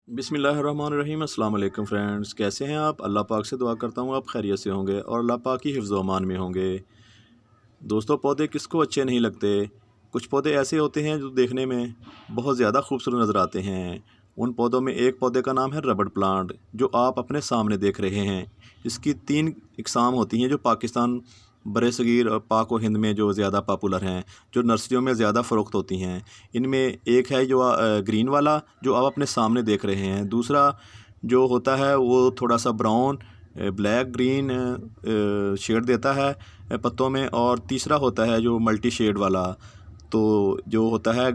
बिस्मिल्लाहिर्रहमानिर्रहीम। अस्सलाम वालेकुम फ्रेंड्स, कैसे हैं आप? अल्लाह पाक से दुआ करता हूँ आप खैरियत से होंगे और अल्लाह पाक की हिफ्ज़ व अमान में होंगे। दोस्तों, पौधे किसको अच्छे नहीं लगते। कुछ पौधे ऐसे होते हैं जो देखने में बहुत ज़्यादा खूबसूरत नज़र आते हैं। उन पौधों में एक पौधे का नाम है रबड़ प्लांट, जो आप अपने सामने देख रहे हैं। इसकी 3 इकसाम होती हैं जो पाकिस्तान बरसगीर और पाक व हिंद में जो ज़्यादा पॉपुलर हैं, जो नर्सरियों में ज़्यादा फ़रोख्त होती हैं। इनमें एक है जो ग्रीन वाला, जो आप अपने सामने देख रहे हैं। दूसरा जो होता है वो थोड़ा सा ब्राउन ब्लैक ग्रीन शेड देता है पत्तों में। और तीसरा होता है जो मल्टी शेड वाला, तो जो होता है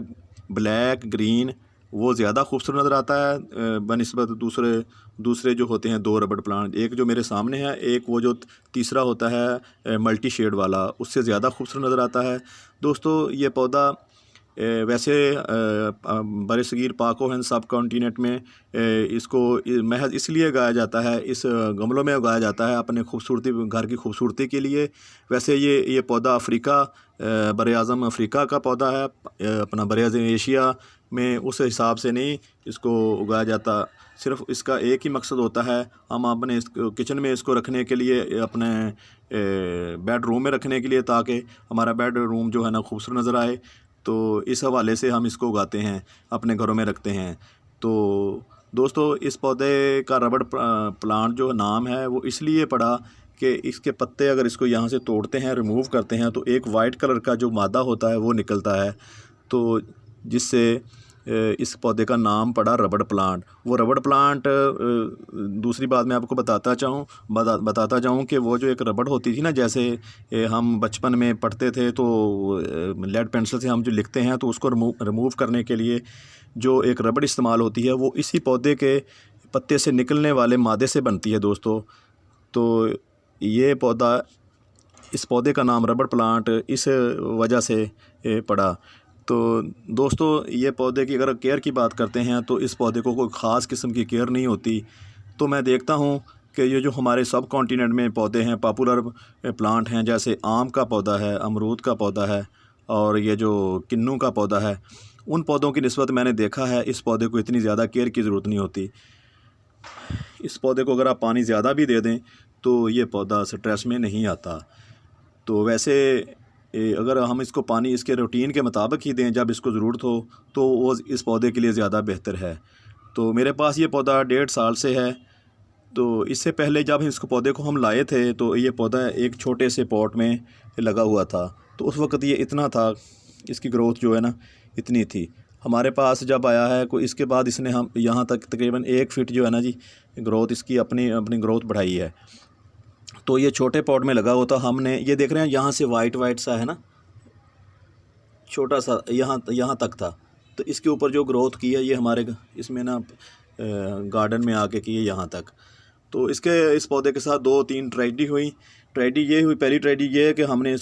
ब्लैक ग्रीन, वो ज़्यादा खूबसूरत नज़र आता है बनिस्बत दूसरे दूसरे जो होते हैं 2 रबड़ प्लांट। एक जो मेरे सामने है, एक वो जो तीसरा होता है मल्टी शेड वाला, उससे ज़्यादा खूबसूरत नज़र आता है। दोस्तों, ये पौधा वैसे बरसगीर पाक व हिंद सब कॉन्टीनेंट में इसको महज इसलिए उगाया जाता है, इस गमलों में उगाया जाता है अपने खूबसूरती, घर की खूबसूरती के लिए। वैसे ये पौधा अफ्रीका, बर-ए-आज़म अफ्रीका का पौधा है, अपना बर-ए-आज़म एशिया में उस हिसाब से नहीं इसको उगाया जाता। सिर्फ़ इसका एक ही मकसद होता है, हम अपने किचन में इसको रखने के लिए, अपने बेडरूम में रखने के लिए, ताकि हमारा बेडरूम जो है ना खूबसूरत नज़र आए। तो इस हवाले से हम इसको उगाते हैं, अपने घरों में रखते हैं। तो दोस्तों, इस पौधे का रबड़ प्लांट जो नाम है वो इसलिए पड़ा कि इसके पत्ते अगर इसको यहाँ से तोड़ते हैं, रिमूव करते हैं, तो एक वाइट कलर का जो मादा होता है वो निकलता है, तो जिससे इस पौधे का नाम पड़ा रबड़ प्लांट। वो रबड़ प्लांट, दूसरी बात मैं आपको बताता जाऊँ कि वो जो एक रबड़ होती थी ना, जैसे हम बचपन में पढ़ते थे, तो लेड पेंसिल से हम जो लिखते हैं, तो उसको रिमूव करने के लिए जो एक रबड़ इस्तेमाल होती है, वो इसी पौधे के पत्ते से निकलने वाले मादे से बनती है दोस्तों। तो ये पौधा, इस पौधे का नाम रबड़ प्लांट इस वजह से पड़ा। तो दोस्तों, ये पौधे की अगर केयर की बात करते हैं, तो इस पौधे को कोई ख़ास किस्म की केयर नहीं होती। तो मैं देखता हूँ कि ये जो हमारे सब कॉन्टिनेंट में पौधे हैं, पॉपुलर प्लांट हैं, जैसे आम का पौधा है, अमरूद का पौधा है, और ये जो किन्नू का पौधा है, उन पौधों की निस्बत मैंने देखा है इस पौधे को इतनी ज़्यादा केयर की ज़रूरत नहीं होती। इस पौधे को अगर आप पानी ज़्यादा भी दे दें, तो ये पौधा स्ट्रेस में नहीं आता। तो वैसे अगर हम इसको पानी इसके रूटीन के मुताबिक ही दें जब इसको ज़रूरत हो, तो वो इस पौधे के लिए ज़्यादा बेहतर है। तो मेरे पास ये पौधा 1.5 साल से है। तो इससे पहले जब इसको पौधे को हम लाए थे, तो ये पौधा एक छोटे से पॉट में लगा हुआ था। तो उस वक़्त ये इतना था, इसकी ग्रोथ जो है ना इतनी थी। हमारे पास जब आया है कोई, इसके बाद इसने हम यहाँ तक तकरीबन 1 फीट जो है ना जी, ग्रोथ इसकी अपनी अपनी ग्रोथ बढ़ाई है। तो ये छोटे पॉट में लगा हुआ था। हमने ये देख रहे हैं यहाँ से वाइट वाइट सा है ना, छोटा सा यहाँ यहाँ तक था। तो इसके ऊपर जो ग्रोथ की है ये हमारे इसमें ना गार्डन में आके की है यहाँ तक। तो इस पौधे के साथ 2-3 ट्रेजेडी हुई। पहली ट्रेजेडी ये है कि हमने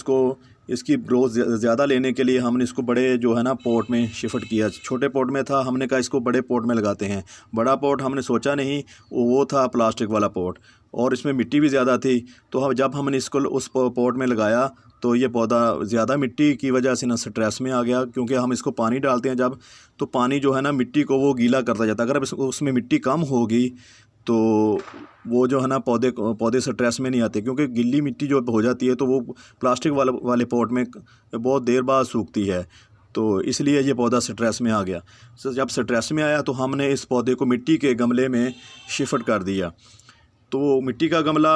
इसकी ग्रोथ ज़्यादा लेने के लिए हमने इसको बड़े जो है ना पॉट में शिफ्ट किया। छोटे पॉट में था, हमने कहा इसको बड़े पॉट में लगाते हैं। बड़ा पॉट हमने सोचा नहीं, वो था प्लास्टिक वाला पॉट, और इसमें मिट्टी भी ज़्यादा थी। तो जब हमने इसको उस पॉट में लगाया, तो ये पौधा ज़्यादा मिट्टी की वजह से ना स्ट्रेस में आ गया, क्योंकि हम इसको पानी डालते हैं जब, तो पानी जो है ना मिट्टी को वो गीला करता जाता है। अगर उसमें मिट्टी कम होगी, तो वो जो है ना पौधे स्ट्रेस में नहीं आते, क्योंकि गीली मिट्टी जो हो जाती है, तो वो प्लास्टिक वाले पॉट में बहुत देर बाद सूखती है। तो इसलिए ये पौधा स्ट्रेस में आ गया। जब स्ट्रेस में आया, तो हमने इस पौधे को मिट्टी के गमले में शिफ्ट कर दिया। तो मिट्टी का गमला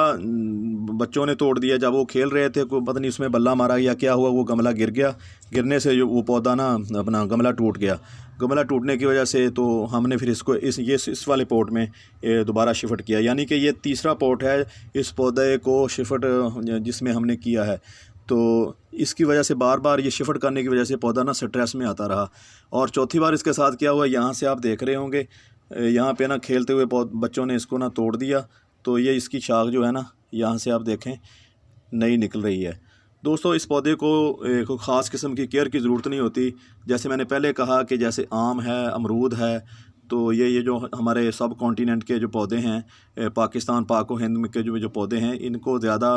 बच्चों ने तोड़ दिया। जब वो खेल रहे थे, कोई पता नहीं उसमें बल्ला मारा या क्या हुआ, वो गमला गिर गया। गिरने से वो पौधा ना अपना गमला टूट गया। गमला टूटने की वजह से तो हमने फिर इसको इस वाले पॉट में दोबारा शिफ्ट किया। यानी कि ये तीसरा पॉट है इस पौधे को शिफ्ट जिसमें हमने किया है। तो इसकी वजह से बार बार ये शिफ्ट करने की वजह से पौधा ना स्ट्रेस में आता रहा। और चौथी बार इसके साथ क्या हुआ, यहाँ से आप देख रहे होंगे, यहाँ पे ना खेलते हुए बच्चों ने इसको ना तोड़ दिया। तो ये इसकी शाख जो है ना, यहाँ से आप देखें नई निकल रही है। दोस्तों, इस पौधे को कोई ख़ास किस्म की केयर की ज़रूरत नहीं होती। जैसे मैंने पहले कहा कि जैसे आम है, अमरूद है, तो ये जो हमारे सब कॉन्टिनेंट के जो पौधे हैं, पाकिस्तान पाक व हिंद के जो पौधे हैं, इनको ज़्यादा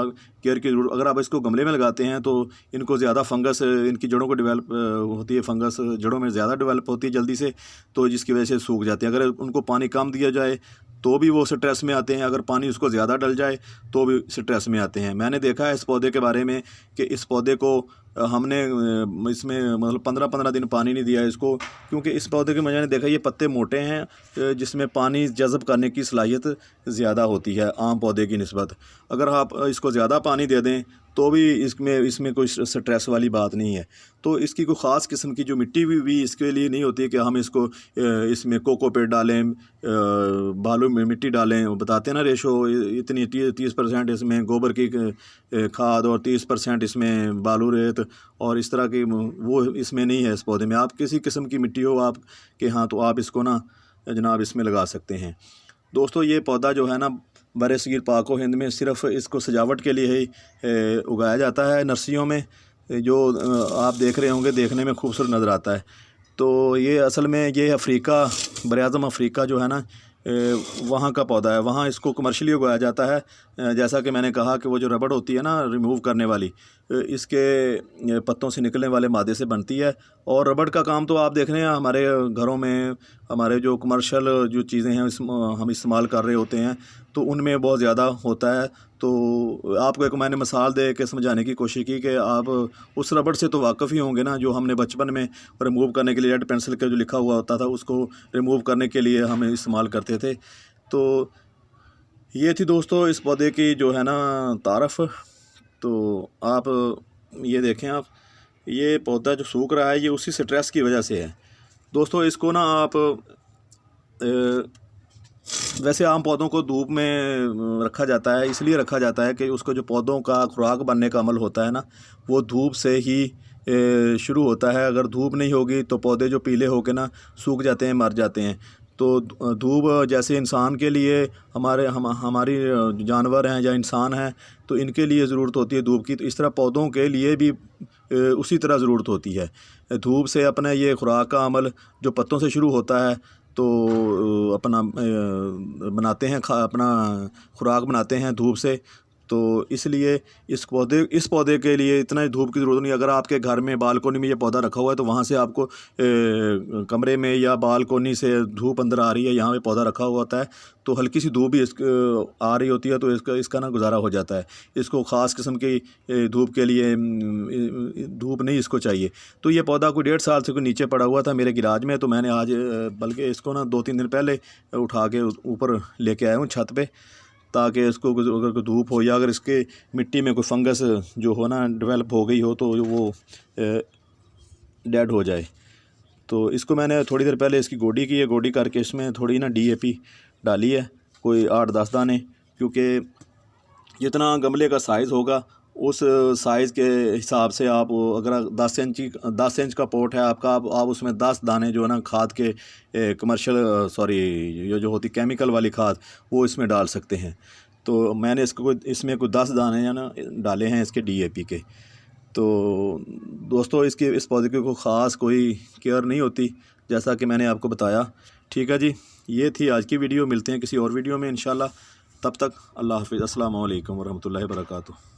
केयर की ज़रूरत। अगर आप इसको गमले में लगाते हैं तो इनको ज़्यादा फंगस, इनकी जड़ों को डेवलप होती है, फंगस जड़ों में ज़्यादा डेवलप होती है जल्दी से, तो जिसकी वजह से सूख जाते हैं। अगर उनको पानी कम दिया जाए तो भी वो स्ट्रेस में आते हैं, अगर पानी उसको ज़्यादा डल जाए तो भी स्ट्रेस में आते हैं। मैंने देखा है इस पौधे के बारे में कि इस पौधे को हमने इसमें मतलब 15-15 दिन पानी नहीं दिया इसको, क्योंकि इस पौधे के मैंने देखा ये पत्ते मोटे हैं जिसमें पानी जज़ब करने की सलाहियत ज़्यादा होती है आम पौधे की निस्बत। अगर आप इसको ज़्यादा पानी दे दें तो भी इसमें कोई स्ट्रेस वाली बात नहीं है। तो इसकी कोई ख़ास किस्म की जो मिट्टी भी इसके लिए नहीं होती कि हम इसको इसमें कोकोपीट डालें, बालू में मिट्टी डालें। बताते हैं ना रेशो इतनी 30% इसमें गोबर की खाद और 30% इसमें बालू रेत और इस तरह की, वो इसमें नहीं है इस पौधे में। आप किसी किस्म की मिट्टी हो आप के हाँ तो आप इसको ना जनाब इसमें लगा सकते हैं। दोस्तों ये पौधा जो है ना बरसगीर पाक व हिंद में सिर्फ़ इसको सजावट के लिए ही उगाया जाता है नर्सरियों में, जो आप देख रहे होंगे देखने में खूबसूरत नज़र आता है। तो ये असल में ये अफ़्रीका, बर-ए-आज़म अफ़्रीका जो है ना वहाँ का पौधा है, वहाँ इसको कमर्शियली उगाया जाता है। जैसा कि मैंने कहा कि वो जो रबड़ होती है ना रिमूव करने वाली, इसके पत्तों से निकलने वाले मादे से बनती है। और रबड़ का काम तो आप देख रहे हैं हमारे घरों में, हमारे जो कमर्शियल जो चीज़ें हैं हम इस्तेमाल कर रहे होते हैं तो उनमें बहुत ज़्यादा होता है। तो आपको एक मैंने मिसाल दे के समझाने की कोशिश की कि आप उस रबड़ से तो वाकिफ़ ही होंगे ना, जो हमने बचपन में रिमूव करने के लिए रेड पेंसिल का जो लिखा हुआ होता था उसको रिमूव करने के लिए हम इस्तेमाल करते थे। तो ये थी दोस्तों इस पौधे की जो है ना तारफ़। तो आप ये देखें, आप ये पौधा जो सूख रहा है ये उसी स्ट्रेस की वजह से है दोस्तों। इसको ना आप वैसे आम पौधों को धूप में रखा जाता है, इसलिए रखा जाता है कि उसको जो पौधों का खुराक बनने का अमल होता है ना वो धूप से ही शुरू होता है। अगर धूप नहीं होगी तो पौधे जो पीले होकर ना सूख जाते हैं, मर जाते हैं। तो धूप जैसे इंसान के लिए हमारी जानवर हैं या इंसान हैं तो इनके लिए ज़रूरत होती है धूप की, तो इस तरह पौधों के लिए भी उसी तरह ज़रूरत होती है धूप से। अपना ये खुराक का अमल जो पत्तों से शुरू होता है तो अपना बनाते हैं अपना खुराक बनाते हैं धूप से। तो इसलिए इस पौधे के लिए इतना ही धूप की ज़रूरत नहीं। अगर आपके घर में बालकोनी में ये पौधा रखा हुआ है तो वहाँ से आपको कमरे में या बालकोनी से धूप अंदर आ रही है, यहाँ पे पौधा रखा हुआ होता है तो हल्की सी धूप भी आ रही होती है तो इसका ना गुजारा हो जाता है। इसको ख़ास किस्म की धूप के लिए धूप नहीं इसको चाहिए। तो ये पौधा कोई 1.5 साल से कोई नीचे पड़ा हुआ था मेरे गिराज में, तो मैंने आज बल्कि इसको ना 2-3 दिन पहले उठा के ऊपर लेके आया हूँ छत पे, ताकि इसको अगर कोई धूप हो या अगर इसके मिट्टी में कोई फंगस जो हो ना डेवलप हो गई हो तो वो डेड हो जाए। तो इसको मैंने थोड़ी देर पहले इसकी गोडी की है, गोडी करके इसमें थोड़ी ना DAP डाली है, कोई 8-10 दाने, क्योंकि जितना गमले का साइज़ होगा उस साइज़ के हिसाब से आप अगर 10 इंच का पोट है आपका, आप उसमें 10 दाने जो है ना खाद के कमर्शियल ये जो होती केमिकल वाली खाद वो इसमें डाल सकते हैं। तो मैंने इसमें कोई 10 दाने या ना डाले हैं इसके DAP के। तो दोस्तों इस पौधे की कोई ख़ास कोई केयर नहीं होती जैसा कि मैंने आपको बताया। ठीक है जी, ये थी आज की वीडियो। मिलते हैं किसी और वीडियो में इंशाल्लाह। तब तक अल्लाह हाफ़िज़। अस्सलामु अलैकुम वरहमतुल्लाहि वबरकातुहू।